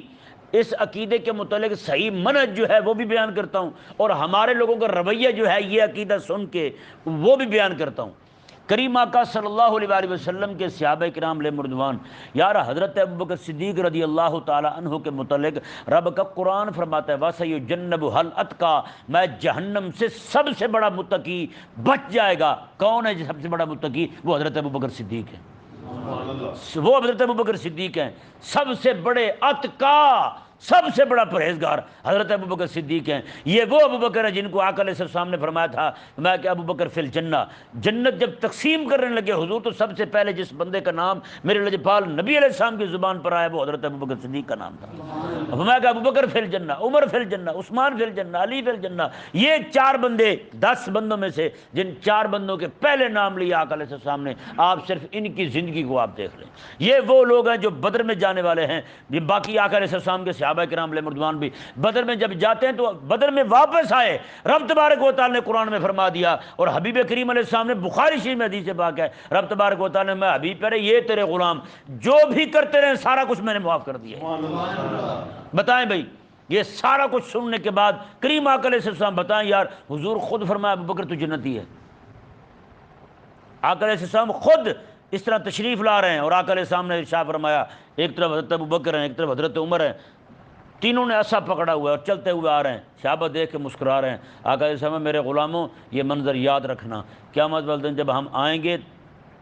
اس عقیدے کے متعلق صحیح منہج جو ہے وہ بھی بیان کرتا ہوں، اور ہمارے لوگوں کا رویہ جو ہے یہ عقیدہ سن کے وہ بھی بیان کرتا ہوں۔ کریم آقا صلی اللہ علیہ وآلہ وسلم کے صحابہ کرام علیہ مردوان، یار حضرت ابوبکر صدیق رضی اللہ تعالی عنہ کے متعلق رب کا قرآن فرماتا ہے وَسَيُجَنَّبُهَا الْأَتْقَى، میں جہنم سے سب سے بڑا متقی بچ جائے گا۔ کون ہے سب سے بڑا متقی؟ وہ حضرت ابوبکر صدیق ہے، وہ حضرت ابوبکر صدیق ہیں، سب سے بڑے اتقا، سب سے بڑا پرہیزگار حضرت ابوبکر صدیق ہیں۔ یہ وہ ابوبکر ہیں جن کو آقا علیہ السلام نے فرمایا تھا میں کہ ابوبکر فی الجنہ، جنت جب تقسیم کرنے لگے حضور تو سب سے پہلے جس بندے کا نام میرے لجپال نبی علیہ السلام کی زبان پر آیا وہ حضرت ابوبکر صدیق کا نام تھا۔ فرمایا کہ ابوبکر فی الجنہ، عمر فی الجنہ، عثمان فی الجنہ، علی فی الجنہ، یہ 4 بندے 10 بندوں میں سے جن 4 بندوں کے پہلے نام لیا آقا علیہ السلام نے، آپ صرف ان کی زندگی کو آپ دیکھ لیں۔ یہ وہ لوگ ہیں جو بدر میں جانے والے ہیں، یہ باقی آقا علیہ السلام کے صحابہ کرام علیہ مردوان بھی بدر میں جب جاتے ہیں تو بدر میں واپس آئے، رب تبارک و تعالی نے قرآن میں فرما دیا، اور حبیب کریم علیہ السلام نے بخاری شریف میں حدیث پاک ہے، رب تبارک و تعالی نے میں حبیب پر یہ تیرے غلام جو بھی کرتے رہے سارا کچھ میں نے معاف کر دیا ہے۔ بتائیں بھائی، یہ سارا کچھ سننے کے بعد کریم آقا علیہ السلام بتائیں یار، حضور خود فرمایا ابوبکر تو جنتی ہے۔ آقا علیہ السلام خود اس طرح تشریف لا رہے ہیں اور آقا علیہ السلام نے ارشاد فرمایا ایک طرف حضرت ابوبکر ہیں، ایک طرف حضرت عمر ہیں، تینوں نے عصا پکڑا ہوا ہے اور چلتے ہوئے آ رہے ہیں، صحابہ دیکھ کے مسکرا رہے ہیں۔ آقا علیہ السلام میرے غلاموں یہ منظر یاد رکھنا، قیامت والے دن جب ہم آئیں گے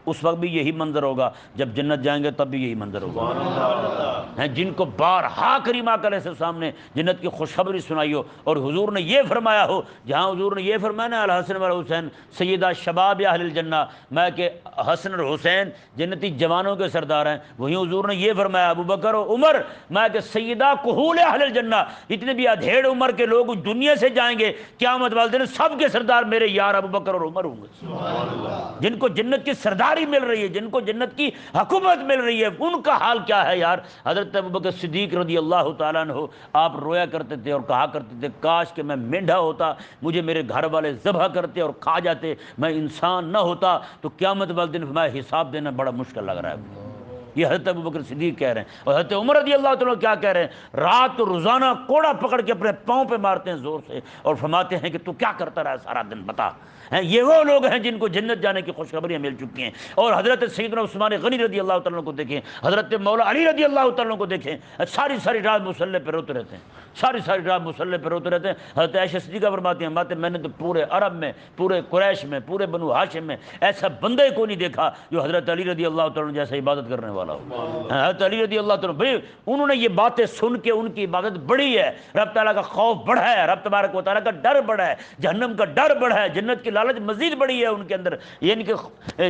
اس وقت بھی یہی منظر ہوگا، جب جنت جائیں گے تب بھی یہی منظر ہوگا۔ ہیں جن کو بارہا کریم آقا علیہ السلام نے جنت کی خوشخبری سنائی ہو، اور حضور نے یہ فرمایا ہو، جہاں حضور نے یہ فرمایا نا الحسن والحسین سیدہ شباب اہل الجنہ، میں کہ حسن اور حسین جنتی جوانوں کے سردار ہیں، وہیں حضور نے یہ فرمایا ابوبکر و عمر میں کہ سیدہ کہول اہل الجنہ، جتنے بھی ادھیڑ عمر کے لوگ دنیا سے جائیں گے قیامت والے دن سب کے سردار میرے یار ابوبکر اور عمر ہوں گے۔ جن کو جنت کی سرداری مل رہی ہے، جن کو جنت کی حکومت مل رہی ہے، ان کا حال کیا ہے یار۔ حضرت ابوبکر صدیق رضی اللہ تعالیٰ عنہ آپ رویا کرتے تھے اور کہا کرتے تھے کاش کہ میں مینڈھا ہوتا، مجھے میرے گھر والے ذبح کرتے اور کھا جاتے، میں انسان نہ ہوتا تو قیامت والے دن میں حساب دینا بڑا مشکل لگ رہا ہے۔ یہ حضرت ابوبکر صدیق کہہ رہے ہیں، اور حضرت عمر رضی اللہ تعالیٰ کیا کہہ رہے ہیں، رات روزانہ کوڑا پکڑ کے اپنے پاؤں پہ مارتے ہیں زور سے اور فرماتے ہیں کہ تو کیا کرتا رہا سارا دن بتا۔ یہ وہ لوگ ہیں جن کو جنت جانے کی خوشخبریاں مل چکی ہیں۔ اور حضرت سیدنا عثمان غنی رضی اللہ تعالیٰ کو دیکھیں، حضرت مولا علی رضی اللہ تعالیٰ کو دیکھیں، ساری ساری رات مصلی پہ روتے رہتے ہیں، ساری ساری رات مصلی پہ روتے رہتے ہیں۔ حضرت عائشہ صدیقہ فرماتی ہیں میں نے تو پورے عرب میں، پورے قریش میں، پورے بنو ہاشم میں ایسا بندے کو نہیں دیکھا جو حضرت علی رضی اللہ تعالیٰ جیسا عبادت کرنے والا ہو۔ حضرت علی رضی اللہ تعالیٰ بھائی انہوں نے یہ باتیں سن کے ان کی عبادت بڑھی ہے، رب تعالیٰ کا خوف بڑھا ہے، رب تبارک و تعالیٰ کا ڈر بڑھا ہے، جہنم کا ڈر بڑھا ہے، جنت کی لالچ مزید بڑھی ہے ان کے اندر، یعنی کہ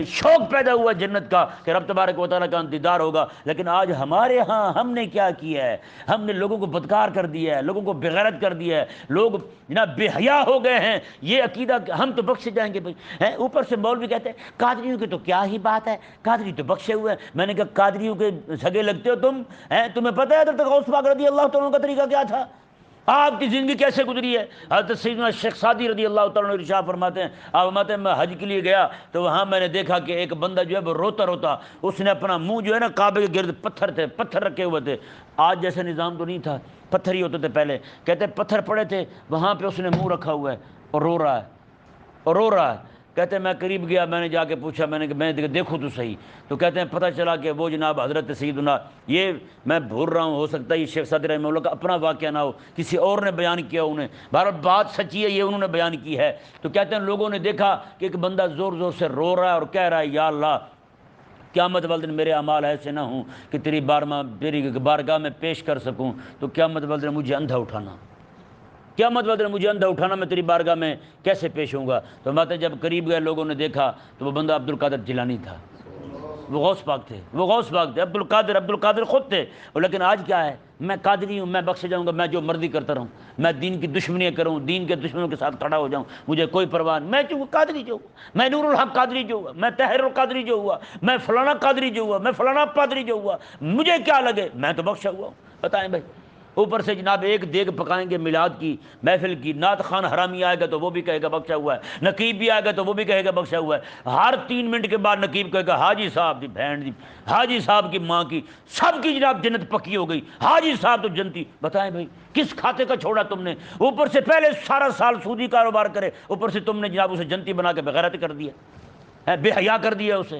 شوق پیدا ہوا جنت کا کہ رب تبارک و تعالیٰ کا دیدار ہوگا۔ لیکن آج ہمارے ہاں ہم نے کیا کیا ہے، ہم نے لوگوں کو بدکار کر دیا ہے، لوگوں کو بغیرت کر دیا ہے، لوگ جناب بے حیا ہو گئے ہیں۔ یہ عقیدہ ہم تو بخشے جائیں گے بھائی، اوپر سے مولوی کہتے ہیں قادریوں کی تو کیا ہی بات ہے، قادری تو بخشے ہوئے ہیں۔ میں نے کہا قادریوں کے سگے لگتے ہو تم، تمہیں پتہ ہے حضرت غوث پاک رضی اللہ تعالیٰ کا طریقہ کیا تھا، آپ کی زندگی کیسے گزری ہے۔ حضرت سیدنا شیخ سعدی رضی اللہ تعالیٰ عنہ ارشاد فرماتے ہیں، آپ فرماتے ہیں میں حج کے لیے گیا تو وہاں میں نے دیکھا کہ ایک بندہ جو ہے وہ روتا روتا اس نے اپنا منہ جو ہے نا کعبے کے گرد پتھر تھے، پتھر رکھے ہوئے تھے، آج جیسے نظام تو نہیں تھا، پتھر ہی ہوتے تھے پہلے، کہتے ہیں پتھر پڑے تھے وہاں پہ اس نے منہ رکھا ہوا ہے اور رو رہا ہے اور رو رہا ہے۔ کہتے ہیں میں قریب گیا، میں نے جا کے پوچھا، میں نے کہ میں دیکھوں تو صحیح، تو کہتے ہیں پتہ چلا کہ وہ جناب حضرت سیدنا، یہ میں بھول رہا ہوں، ہو سکتا ہے یہ شیخ سعدی رحمہ اللہ کا اپنا واقعہ نہ ہو، کسی اور نے بیان کیا انہیں، بہرحال بات سچی ہے، یہ انہوں نے بیان کی ہے۔ تو کہتے ہیں لوگوں نے دیکھا کہ ایک بندہ زور زور سے رو رہا ہے اور کہہ رہا ہے یا اللہ قیامت والے دن میرے اعمال ایسے نہ ہوں کہ تیری بارگاہ میں پیش کر سکوں، تو قیامت والے دن مجھے اندھا اٹھانا، قیامت والے دن مجھے اندھا اٹھانا، میں تیری بارگاہ میں کیسے پیش ہوں گا؟ تو باتیں جب قریب گئے لوگوں نے دیکھا تو وہ بندہ عبد القادر جیلانی تھا، وہ غوث پاک تھے، وہ غوث پاک تھے، عبد القادر خود تھے۔ لیکن آج کیا ہے، میں قادری ہوں، میں بخشے جاؤں گا، میں جو مرضی کرتا رہوں، میں دین کی دشمنیاں کروں، دین کے دشمنوں کے ساتھ کھڑا ہو جاؤں، مجھے کوئی پرواہ نہیں، میں جو قادری جو ہوا، میں نور الحق قادری جو ہوا، میں طاہر القادری جو ہوا، میں فلانا قادری جو ہوا، میں فلانا پادری جو ہوا، مجھے کیا لگے، میں تو بخشا ہوا ہوں۔ بتائیں بھائی، اوپر سے جناب ایک دیگ پکائیں گے میلاد کی محفل کی، نعت خان حرامی آئے گا تو وہ بھی کہے گا بخشا ہوا ہے، نقیب بھی آئے گا تو وہ بھی کہے گا بخشا ہوا ہے، ہر 3 منٹ کے بعد نقیب کہے گا حاجی صاحب دی بہن دی، حاجی صاحب کی ماں کی، سب کی جناب جنت پکی ہو گئی، حاجی صاحب تو جنتی۔ بتائیں بھائی کس کھاتے کا چھوڑا تم نے؟ اوپر سے پہلے سارا سال سودی کاروبار کرے، اوپر سے تم نے جناب اسے جنتی بنا کے بغیرت کر دیا ہے، بے حیا کر دیا اسے۔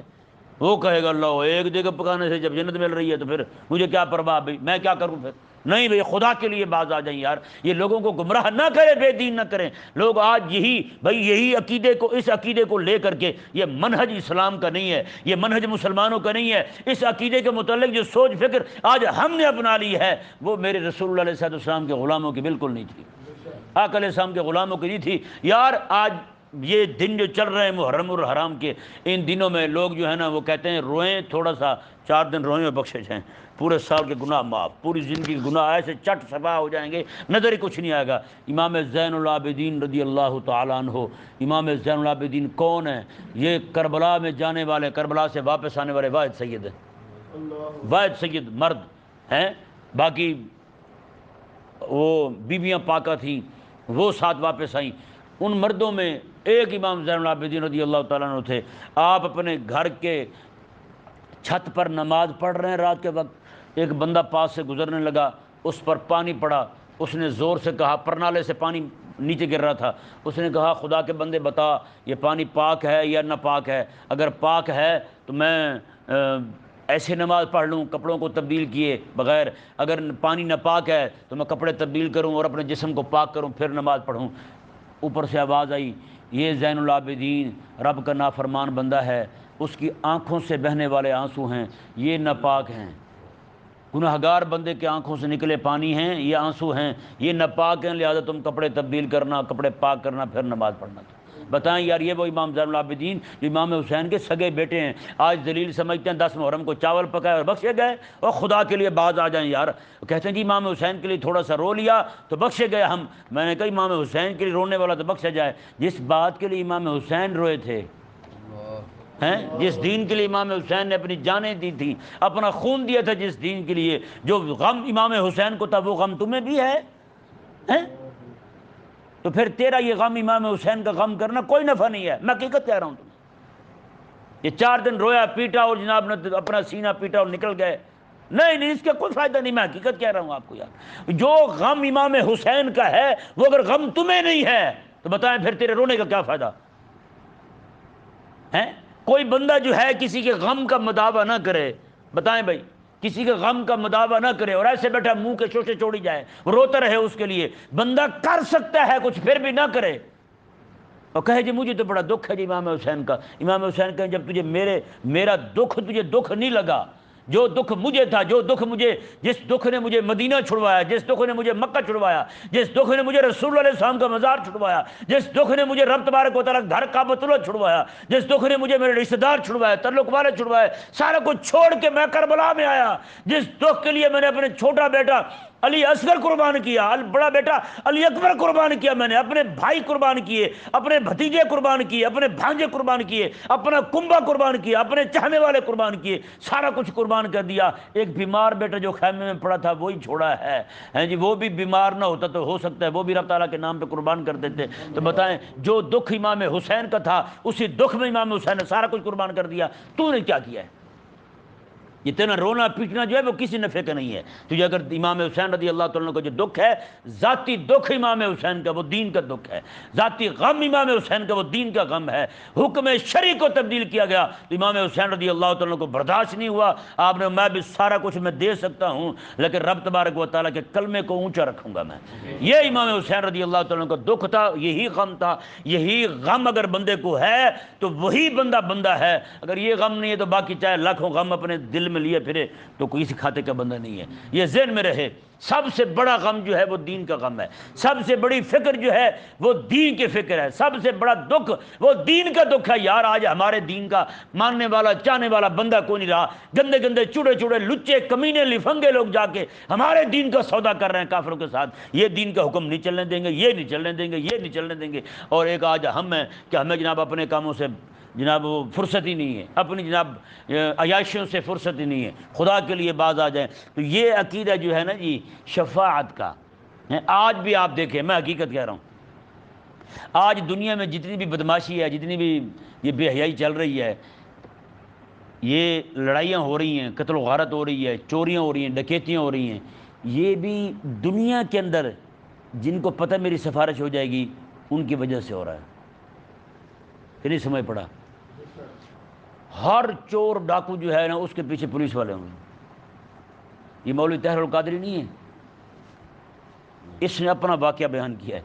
وہ کہے گا اللہ ایک دیگ پکانے سے جب جنت مل رہی ہے تو پھر مجھے کیا پرواہ بھائی، میں کیا کروں پھر؟ نہیں بھائی، خدا کے لیے باز آ جائیں یار، یہ لوگوں کو گمراہ نہ کرے، بے دین نہ کریں لوگ۔ آج یہی عقیدے کو، اس عقیدے کو لے کر کے، یہ منہج اسلام کا نہیں ہے، یہ منہج مسلمانوں کا نہیں ہے، اس عقیدے کے متعلق جو سوچ فکر آج ہم نے اپنا لی ہے وہ میرے رسول اللہ علیہ السلام کے غلاموں کی بالکل نہیں تھی، آقا علیہ السلام کے غلاموں کی نہیں تھی یار۔ آج یہ دن جو چل رہے ہیں محرم الحرام کے، ان دنوں میں لوگ جو ہے نا وہ کہتے ہیں روئیں تھوڑا سا، 4 دن روئیں اور بخشے جائیں، پورے سال کے گناہ معاف، پوری زندگی کے گناہ ایسے چٹ صفا ہو جائیں گے، نظر ہی کچھ نہیں آئے گا۔ امام زین العابدین رضی اللہ تعالیٰ عنہ، امام زین العابدین کون ہیں؟ یہ کربلا میں جانے والے، کربلا سے واپس آنے والے واحد سید ہیں، واحد سید مرد ہیں، باقی وہ بیویاں پاکہ تھیں وہ ساتھ واپس آئیں۔ ان مردوں میں ایک امام زین العابدین رضی اللہ تعالیٰ عنہ تھے۔ آپ اپنے گھر کے چھت پر نماز پڑھ رہے ہیں رات کے وقت، ایک بندہ پاس سے گزرنے لگا، اس پر پانی پڑا، اس نے زور سے کہا، پرنالے سے پانی نیچے گر رہا تھا، اس نے کہا خدا کے بندے بتا یہ پانی پاک ہے یا ناپاک ہے؟ اگر پاک ہے تو میں ایسے نماز پڑھ لوں کپڑوں کو تبدیل کیے بغیر، اگر پانی ناپاک ہے تو میں کپڑے تبدیل کروں اور اپنے جسم کو پاک کروں پھر نماز پڑھوں۔ اوپر سے آواز آئی، یہ زین العابدین رب کا نافرمان بندہ ہے، اس کی آنکھوں سے بہنے والے آنسو ہیں، یہ ناپاک ہیں، گناہگار بندے کے آنکھوں سے نکلے پانی ہیں، یہ آنسو ہیں، یہ ناپاک ہیں، لہذا تم کپڑے تبدیل کرنا، کپڑے پاک کرنا، پھر نماز پڑھنا۔ بتائیں یار، یہ وہ امام زین العابدین جو امام حسین کے سگے بیٹے ہیں، آج ذلیل سمجھتے ہیں 10 محرم کو چاول پکائے اور بخشے گئے، اور خدا کے لیے باز آ جائیں یار۔ کہتے ہیں جی امام حسین کے لیے تھوڑا سا رو لیا تو بخشے گئے ہم۔ میں نے کہا امام حسین کے لیے رونے والا تو بخشا جائے، جس بات کے لیے امام حسین روئے تھے، جس دین کے لیے امام حسین نے اپنی جانیں دی تھی، اپنا خون دیا تھا، جس دین کے لیے، جو غم امام حسین کو تھا وہ غم تمہیں بھی ہے؟ تو پھر تیرا یہ غم امام حسین کا غم کرنا کوئی نفع نہیں ہے، میں حقیقت کہہ رہا ہوں تمہیں۔ یہ 4 دن رویا پیٹا اور جناب نے اپنا سینہ پیٹا اور نکل گئے، نہیں اس کا کوئی فائدہ نہیں، میں حقیقت کہہ رہا ہوں آپ کو یار۔ جو غم امام حسین کا ہے وہ اگر غم تمہیں نہیں ہے تو بتائیں پھر تیرے رونے کا کیا فائدہ ہے؟ کوئی بندہ جو ہے کسی کے غم کا مداوع نہ کرے، بتائیں بھائی، کسی کے غم کا مداوع نہ کرے اور ایسے بیٹھا منہ کے شوشے چھوڑی جائے، روتا رہے اس کے لیے، بندہ کر سکتا ہے کچھ پھر بھی نہ کرے اور کہے جی مجھے تو بڑا دکھ ہے جی امام حسین کا۔ امام حسین کہیں جب تجھے میرا دکھ تجھے دکھ نہیں لگا، جو دکھ مجھے تھا، جس دکھ نے مجھے مدینہ چھڑوایا، جس دکھ نے مجھے مکہ چھڑوایا، جس دکھ نے مجھے رسول اللہ علیہ السلام کا مزار چھڑوایا، جس دکھ نے مجھے رب تبارک و تعالیٰ گھر کعبۃ اللہ چھڑوایا، جس دکھ نے مجھے میرے رشتہ دار چھڑوایا، تعلق والے چھڑوائے، سارا کچھ چھوڑ کے میں کربلا میں آیا، جس دکھ کے لیے میں نے اپنے چھوٹا بیٹا علی اصغر قربان کیا، بڑا بیٹا علی اکبر قربان کیا، میں نے اپنے بھائی قربان کیے، اپنے بھتیجے قربان کیے، اپنے بھانجے قربان کیے، اپنا کنبا قربان کیا، اپنے چاہنے والے قربان کیے، سارا کچھ قربان کر دیا۔ ایک بیمار بیٹا جو خیمے میں پڑا تھا وہی چھوڑا ہے جی، وہ بھی بیمار نہ ہوتا تو ہو سکتا ہے وہ بھی رب تعالیٰ کے نام پہ قربان کر دیتے۔ تو بتائیں جو دکھ امام حسین کا تھا اسی دکھ میں امام حسین نے سارا کچھ قربان کر دیا، تو نے کیا کیا ہے؟ یہ تیرا رونا پیٹنا جو ہے وہ کسی نفع کا نہیں ہے تجھے۔ اگر امام حسین رضی اللہ تعالیٰ کو جو دکھ ہے، ذاتی دکھ امام حسین کا وہ دین کا دکھ ہے، ذاتی غم امام حسین کا وہ دین کا غم ہے، حکم شرعی کو تبدیل کیا گیا تو امام حسین رضی اللہ تعالیٰ کو برداشت نہیں ہوا۔ آپ نے میں بھی سارا کچھ میں دے سکتا ہوں لیکن رب تبارک و تعالیٰ کے کلمے کو اونچا رکھوں گا میں۔ یہ امام حسین رضی اللہ تعالیٰ کا دکھ تھا، یہی غم تھا۔ یہی غم اگر بندے کو ہے تو وہی بندہ ہے۔ اگر یہ غم نہیں ہے تو باقی چاہے لاکھوں غم اپنے دل میں لیے پھرے تو کوئی کسی کھاتے کا بندہ نہیں ہے۔ یہ ذہن میں رہے، سب سے بڑا غم جو ہے وہ دین کا غم ہے، سب سے بڑی فکر جو ہے وہ دین کی فکر ہے، سب سے بڑا دکھ وہ دین کا دکھ ہے۔ یار آج ہمارے دین کا ماننے والا چاہنے والا بندہ کوئی نہیں رہا۔ گندے گندے چوڑے چوڑے لچے کمینے لفنگے لوگ جا کے ہمارے دین کا سودا کر رہے ہیں کافروں کے ساتھ۔ یہ دین کا حکم نہیں چلنے دیں گے، یہ نہیں چلنے دیں گے، یہ نہیں چلنے دیں گے۔ اور ایک آج ہم ہیں کہ ہمیں جناب اپنے کاموں سے جناب وہ فرصت ہی نہیں ہے، اپنی جناب عیاشیوں سے فرصت ہی نہیں ہے، خدا کے لیے باز آ جائیں۔ تو یہ عقیدہ جو ہے نا جی شفاعت کا، آج بھی آپ دیکھیں، میں حقیقت کہہ رہا ہوں، آج دنیا میں جتنی بھی بدماشی ہے، جتنی بھی یہ بے حیائی چل رہی ہے، یہ لڑائیاں ہو رہی ہیں، قتل و غارت ہو رہی ہے، چوریاں ہو رہی ہیں، ڈکیتیاں ہو رہی ہیں، یہ بھی دنیا کے اندر جن کو پتہ میری سفارش ہو جائے گی ان کی وجہ سے ہو رہا ہے۔ کہ نہیں سمجھ پڑا؟ ہر چور ڈاکو جو ہے نا اس کے پیچھے پولیس والے ہوں گے۔ یہ مولوی طاہر القادری نہیں ہے، اس نے اپنا واقعہ بیان کیا ہے۔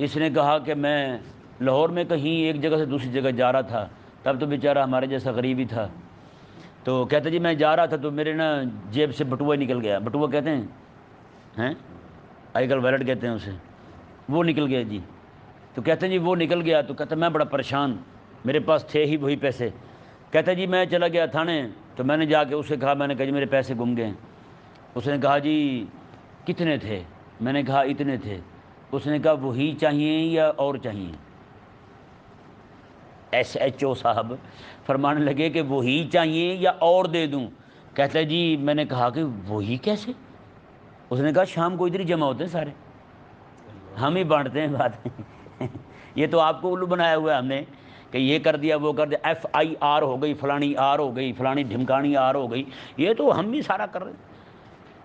اس نے کہا کہ میں لاہور میں کہیں ایک جگہ سے دوسری جگہ جا رہا تھا، تب تو بیچارہ ہمارے جیسا غریب ہی تھا، تو کہتے جی میں جا رہا تھا تو میرے نا جیب سے بٹوا نکل گیا، بٹوا کہتے ہیں آج کل ویلٹ کہتے ہیں اسے، وہ نکل گیا جی۔ تو کہتے ہیں جی وہ نکل گیا، تو کہتے ہیں میں بڑا پریشان، میرے پاس تھے ہی وہی پیسے۔ کہتا جی میں چلا گیا تھانے، تو میں نے جا کے اسے کہا، میں نے کہا جی میرے پیسے گم گئے۔ اس نے کہا جی کتنے تھے؟ میں نے کہا اتنے تھے۔ اس نے کہا وہی چاہیے یا اور چاہیے؟ ایس ایچ او صاحب فرمانے لگے کہ وہی چاہیے یا اور دے دوں؟ کہتا ہے جی میں نے کہا کہ وہی کیسے؟ اس نے کہا شام کو ادھر ہی جمع ہوتے ہیں سارے، ہم ہی بانٹتے ہیں بات۔ یہ تو آپ کو الو بنایا ہوا ہے ہم نے کہ یہ کر دیا وہ کر دیا، ایف آئی آر ہو گئی، فلانی آر ہو گئی، فلانی ڈھمکانی آر ہو گئی، یہ تو ہم بھی سارا کر رہے ہیں۔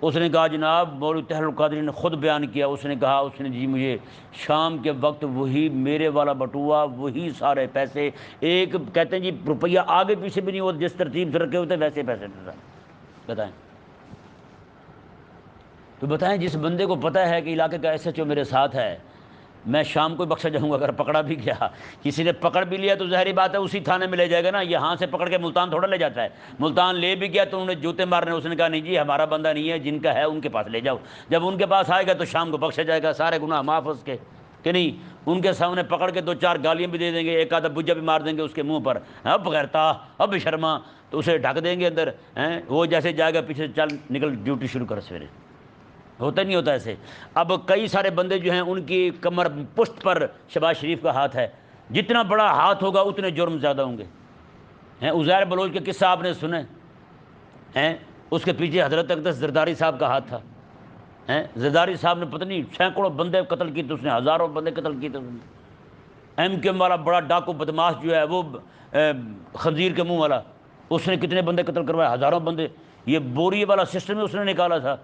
اس نے کہا جناب مولوی طاہر القادری نے خود بیان کیا، اس نے کہا اس نے جی مجھے شام کے وقت وہی میرے والا بٹوا، وہی سارے پیسے، ایک کہتے ہیں جی روپیہ آگے پیچھے بھی نہیں ہوتا، جس ترتیب سے رکھے ہوتے ویسے پیسے بتائیں۔ تو بتائیں جس بندے کو پتہ ہے کہ علاقے کا ایس ایچ او میرے ساتھ ہے، میں شام کو بخشا جاؤں گا، اگر پکڑا بھی گیا، کسی نے پکڑ بھی لیا تو ظاہری بات ہے اسی تھانے میں لے جائے گا نا، یہاں سے پکڑ کے ملتان تھوڑا لے جاتا ہے، ملتان لے بھی گیا تو انہوں نے جوتے مارنے، اس نے کہا نہیں جی ہمارا بندہ نہیں ہے، جن کا ہے ان کے پاس لے جاؤ، جب ان کے پاس آئے گا تو شام کو بخشا جائے گا، سارے گناہ معاف اس کے، کہ نہیں؟ ان کے سامنے پکڑ کے دو چار گالیاں بھی دے دیں گے، ایک آدھا بجا بھی مار دیں گے اس کے منہ پر، اب بغیرتا اب شرما، تو اسے ڈھک دیں گے اندر، وہ جیسے جائے گا پیچھے چل نکل ڈیوٹی شروع کر سویرے، ہوتا نہیں ہوتا ایسے۔ اب کئی سارے بندے جو ہیں ان کی کمر پشت پر شہباز شریف کا ہاتھ ہے، جتنا بڑا ہاتھ ہوگا اتنے جرم زیادہ ہوں گے۔ عزیر بلوچ کے قصہ آپ نے سنے ہیں، اس کے پیچھے حضرت اقدس زرداری صاحب کا ہاتھ تھا۔ زرداری صاحب نے پتہ نہیں سینکڑوں بندے قتل کیے تھے اس نے، ہزاروں بندے قتل کیے تھے اس نے۔ ایم کیو ایم والا بڑا ڈاکو بدماش جو ہے وہ خنزیر کے منہ والا، اس نے کتنے بندے قتل کروائے، ہزاروں بندے۔ یہ بوری والا سسٹم اس نے نکالا تھا،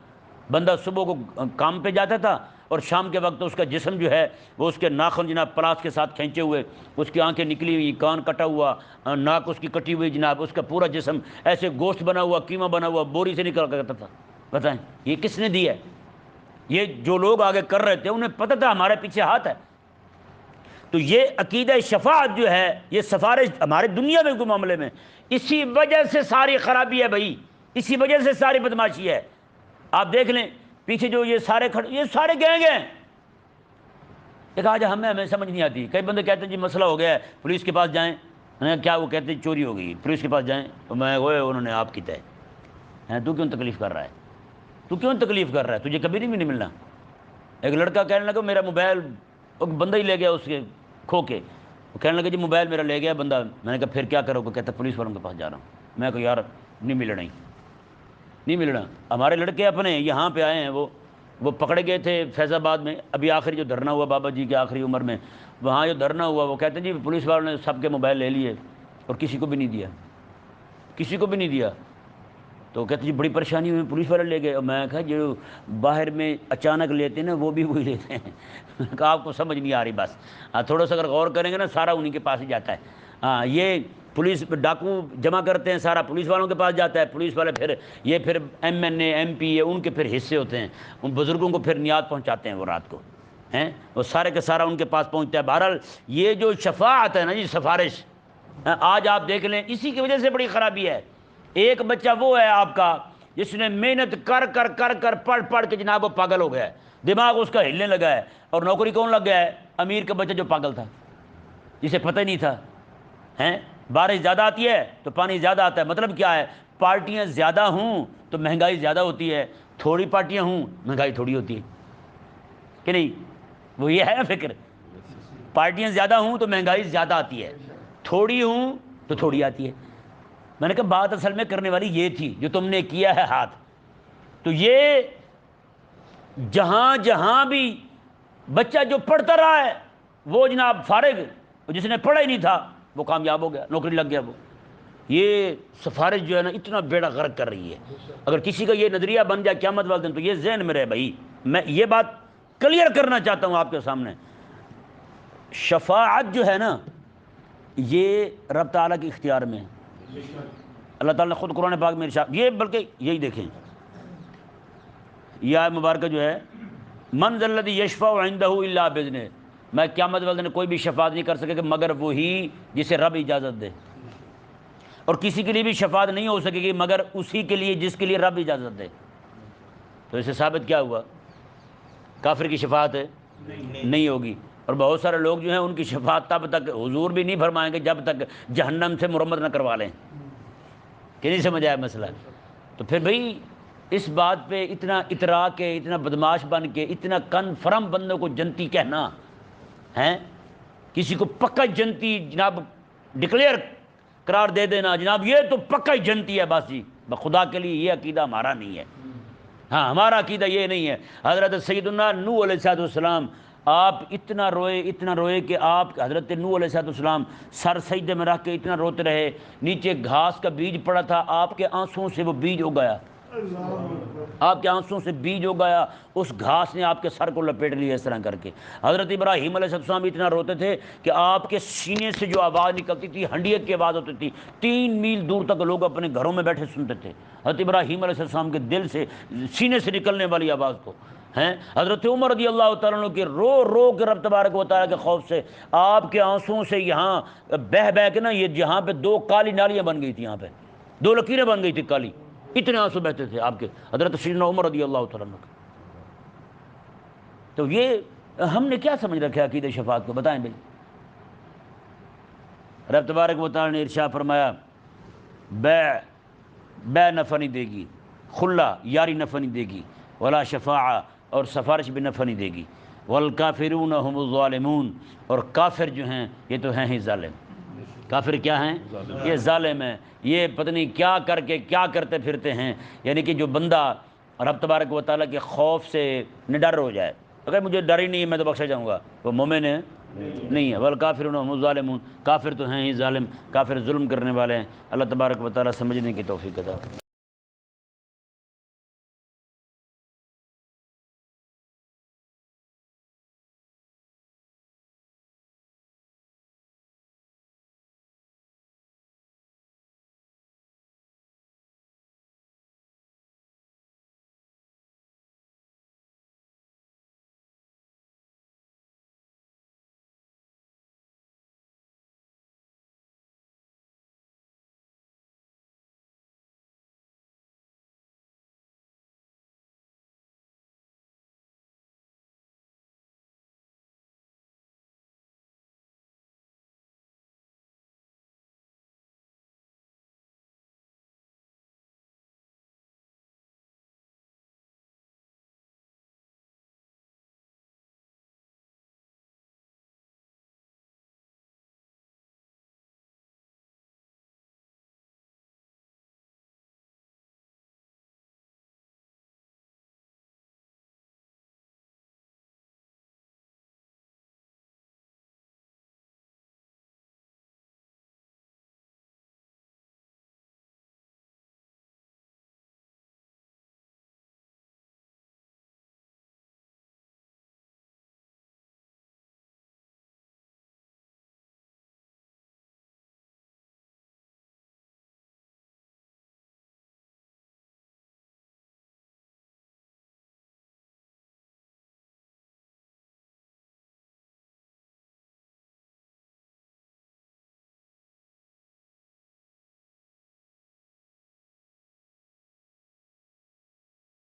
بندہ صبح کو کام پہ جاتا تھا اور شام کے وقت اس کا جسم جو ہے وہ اس کے ناخن جناب پلاس کے ساتھ کھینچے ہوئے، اس کی آنکھیں نکلی ہوئی، کان کٹا ہوا، ناک اس کی کٹی ہوئی جناب، اس کا پورا جسم ایسے گوشت بنا ہوا، قیمہ بنا ہوا بوری سے نکل کرتا تھا۔ بتائیں یہ کس نے دی ہے؟ یہ جو لوگ آگے کر رہے تھے انہیں پتہ تھا ہمارے پیچھے ہاتھ ہے۔ تو یہ عقیدہ شفاعت جو ہے، یہ سفارش ہمارے دنیا میں کوئی معاملے میں، اسی وجہ سے ساری خرابی ہے بھائی، اسی وجہ سے ساری بدماشی ہے۔ آپ دیکھ لیں پیچھے جو یہ سارے کھڑے، یہ سارے گینگ ہیں۔ ایک آج ہمیں سمجھ نہیں آتی، کئی بندے کہتے ہیں جی مسئلہ ہو گیا ہے پولیس کے پاس جائیں، کیا وہ کہتے ہیں چوری ہو گئی پولیس کے پاس جائیں، تو میں انہوں نے آپ کی طے، تو کیوں تکلیف کر رہا ہے؟ تو کیوں تکلیف کر رہا ہے؟ تجھے کبھی نہیں ملنا۔ ایک لڑکا کہنے لگا میرا موبائل ایک بندہ ہی لے گیا اس کے کھو کے، وہ کہنے لگا جی موبائل میرا لے گیا بندہ، میں نے کہا پھر کیا کرو گے؟ کہتا پولیس والوں کے پاس جا رہا ہوں۔ میں کہا یار نہیں ملنا ہی نہیں ملنا۔ ہمارے لڑکے اپنے یہاں پہ آئے ہیں، وہ پکڑے گئے تھے فیض آباد میں، ابھی آخری جو دھرنا ہوا بابا جی کے آخری عمر میں، وہاں جو دھرنا ہوا وہ کہتے ہیں جی پولیس والوں نے سب کے موبائل لے لیے اور کسی کو بھی نہیں دیا، کسی کو بھی نہیں دیا۔ تو کہتے جی بڑی پریشانی ہوئی, پولیس والے لے گئے. اور میں کہا جو باہر میں اچانک لیتے ہیں نا وہ بھی وہی لیتے ہیں. کہا آپ کو سمجھ نہیں آ رہی بس, تھوڑا سا اگر غور کریں گے نا سارا انہیں کے پاس ہی جاتا ہے. یہ پولیس ڈاکو جمع کرتے ہیں, سارا پولیس والوں کے پاس جاتا ہے. پولیس والے پھر یہ پھر M N A M P A ان کے پھر حصے ہوتے ہیں, ان بزرگوں کو پھر نیاد پہنچاتے ہیں وہ رات کو ہیں, وہ سارے کا سارا ان کے پاس پہنچتا ہے. بہرحال یہ جو شفاعت ہے نا جی, سفارش, آج آپ دیکھ لیں اسی کی وجہ سے بڑی خرابی ہے. ایک بچہ وہ ہے آپ کا جس نے محنت کر کر کر کر پڑھ پڑھ کے جناب وہ پاگل ہو گیا ہے, دماغ اس کا ہلنے لگا ہے, اور نوکری کون لگ گیا ہے؟ امیر کا بچہ جو پاگل تھا, جسے پتہ ہی نہیں تھا. ہیں بارش زیادہ آتی ہے تو پانی زیادہ آتا ہے. مطلب کیا ہے؟ پارٹیاں زیادہ ہوں تو مہنگائی زیادہ ہوتی ہے, تھوڑی پارٹیاں ہوں مہنگائی تھوڑی ہوتی ہے کہ نہیں؟ وہ یہ ہے نا فکر, پارٹیاں زیادہ ہوں تو مہنگائی زیادہ آتی ہے, تھوڑی ہوں تو تھوڑی آتی ہے. میں نے کہا بات اصل میں کرنے والی یہ تھی جو تم نے کیا ہے ہاتھ. تو یہ جہاں جہاں بھی بچہ جو پڑھتا رہا ہے وہ جناب فارغ, جس نے پڑھا ہی نہیں تھا وہ کامیاب ہو گیا, نوکری لگ گیا. وہ یہ سفارش جو ہے نا اتنا بیڑا غرق کر رہی ہے. اگر کسی کا یہ نظریہ بن جائے قیامت والے دن تو یہ ذہن میں رہے بھائی, میں یہ بات کلیئر کرنا چاہتا ہوں آپ کے سامنے. شفاعت جو ہے نا یہ رب تعالیٰ کے اختیار میں ہے. اللہ تعالیٰ نے خود قرآن پاک میں ارشاد, یہ بلکہ یہی دیکھیں یہ آیت مبارکہ جو ہے, من ذا الذی یشفع عندہ الا باذنہ, میں قیامت والے دن کوئی بھی شفاعت نہیں کر سکے کہ مگر وہی جسے رب اجازت دے, اور کسی کے لیے بھی شفاعت نہیں ہو سکے گی مگر اسی کے لیے جس کے لیے رب اجازت دے. تو اسے ثابت کیا ہوا؟ کافر کی شفاعت نہیں ہوگی. اور بہت سارے لوگ جو ہیں ان کی شفاعت تب تک حضور بھی نہیں فرمائیں گے جب تک جہنم سے مرمت نہ کروا لیں. کہ نہیں سمجھ آیا مسئلہ؟ تو پھر بھئی اس بات پہ اتنا اترا کے, اتنا بدماش بن کے, اتنا کنفرم بندوں کو جنتی کہنا ہیں, کسی کو پکا جنتی جناب ڈکلیئر قرار دے دینا, جناب یہ تو پکا ہی جنتی ہے بس جی, خدا کے لیے یہ عقیدہ ہمارا نہیں ہے. ہاں ہمارا عقیدہ یہ نہیں ہے. حضرت سیدنا نوح علیہ السلام آپ اتنا روئے کہ آپ حضرت نوح علیہ السلام سر سجدے میں رکھ کے اتنا روتے رہے, نیچے گھاس کا بیج پڑا تھا, آپ کے آنسوؤں سے وہ بیج اگایا, آپ کے آنسوؤں سے بیج اگایا, اس گھاس نے آپ کے سر کو لپیٹ لیا اس طرح کر کے. حضرت ابراہیم علیہ السلام اتنا روتے تھے کہ آپ کے سینے سے جو آواز نکلتی تھی ہنڈیت کی آواز ہوتی تھی, 3 میل دور تک لوگ اپنے گھروں میں بیٹھے سنتے تھے حضرت ابراہیم علیہ السلام کے دل سے, سینے سے نکلنے والی آواز کو. ہیں حضرت عمر رضی اللہ تعالیٰ عنہ کے رو رو کے رب تبارک و تعالیٰ کے خوف سے آپ کے آنسوؤں سے یہاں بہہ بہہ کے نا یہ جہاں پہ 2 کالی نالیاں بن گئی تھی, یہاں پہ 2 لکیریں بن گئی تھی کالی, اتنے آنسو بہتے تھے آپ کے حضرت سیدنا عمر رضی اللہ تعالیٰ عنہ کے. تو یہ ہم نے کیا سمجھ رکھا ہے عقیدہ شفاعت کو؟ بتائیں بھائی. رب تبارک و تعالیٰ نے ارشاد فرمایا بے نفع نہیں دے گی, خلا یاری نفع نہیں دے گی, ولا شفاعہ اور سفارش بھی نفع نہیں دے گی, والکافرون هم الظالمون اور کافر جو ہیں یہ تو ہیں ہی ظالم. کافر کیا ہیں؟ یہ ظالم ہیں, یہ پتہ نہیں کیا کر کے کیا کرتے پھرتے ہیں. یعنی کہ جو بندہ رب تبارک و تعالیٰ کے خوف سے نڈر ہو جائے, اگر مجھے ڈر ہی نہیں ہے میں تو بخشا جاؤں گا, وہ مومن ہے نہیں ہے. والکافرون هم الظالمون, کافر تو ہیں ہی ظالم, کافر ظلم کرنے والے ہیں. اللہ تبارک و تعالیٰ سمجھنے کی توفیق عطا